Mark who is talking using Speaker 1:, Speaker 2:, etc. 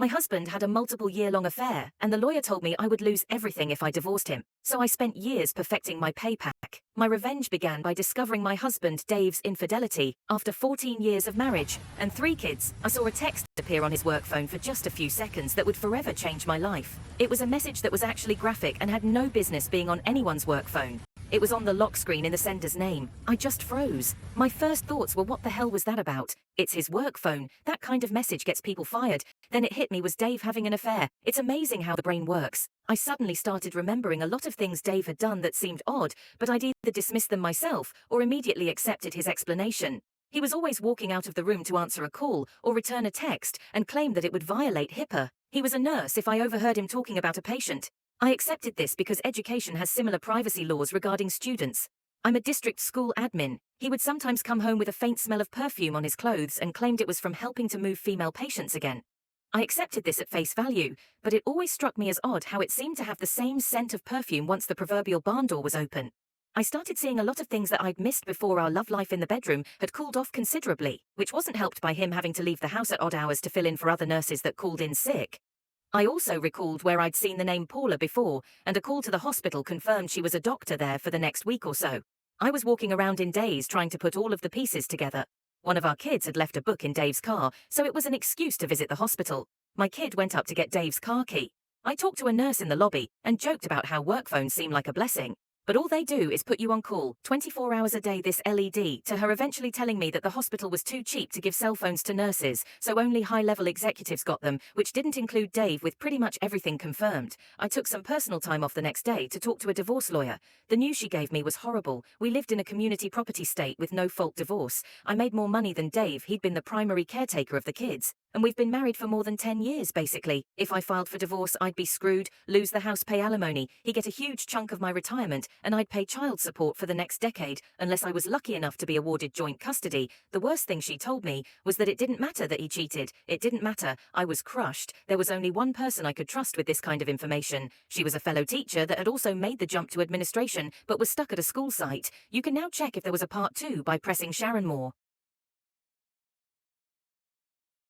Speaker 1: My husband had a multiple-year-long affair, and the lawyer told me I would lose everything if I divorced him. So I spent years perfecting my pay pack. My revenge began by discovering my husband Dave's infidelity after 14 years of marriage and 3 kids. I saw a text appear on his work phone for just a few seconds that would forever change my life. It was a message that was actually graphic and had no business being on anyone's work phone. It was on the lock screen in the sender's name. I just froze. My first thoughts were, what the hell was that about? It's his work phone. That kind of message gets people fired. Then it hit me, was Dave having an affair? It's amazing how the brain works. I suddenly started remembering a lot of things Dave had done that seemed odd, but I'd either dismissed them myself or immediately accepted his explanation. He was always walking out of the room to answer a call or return a text and claimed that it would violate HIPAA. He was a nurse if I overheard him talking about a patient. I accepted this because education has similar privacy laws regarding students. I'm a district school admin. He would sometimes come home with a faint smell of perfume on his clothes and claimed it was from helping to move female patients again. I accepted this at face value, but it always struck me as odd how it seemed to have the same scent of perfume once the proverbial barn door was open. I started seeing a lot of things that I'd missed before our love life in the bedroom had cooled off considerably, which wasn't helped by him having to leave the house at odd hours to fill in for other nurses that called in sick. I also recalled where I'd seen the name Paula before, and a call to the hospital confirmed she was a doctor there for the next week or so. I was walking around in daze trying to put all of the pieces together. One of our kids had left a book in Dave's car, so it was an excuse to visit the hospital. My kid went up to get Dave's car key. I talked to a nurse in the lobby and joked about how work phones seem like a blessing. But all they do is put you on call 24 hours a day, this LED, to her eventually telling me that the hospital was too cheap to give cell phones to nurses, so only high-level executives got them, which didn't include Dave, with pretty much everything confirmed. I took some personal time off the next day to talk to a divorce lawyer. The news she gave me was horrible. We lived in a community property state with no-fault divorce. I made more money than Dave. He'd been the primary caretaker of the kids. And we've been married for more than 10 years, basically. If I filed for divorce, I'd be screwed, lose the house, pay alimony. He'd get a huge chunk of my retirement, and I'd pay child support for the next decade, unless I was lucky enough to be awarded joint custody. The worst thing she told me was that it didn't matter that he cheated. It didn't matter. I was crushed. There was only one person I could trust with this kind of information. She was a fellow teacher that had also made the jump to administration, but was stuck at a school site. You can now check if there was a part 2 by pressing Sharon Moore.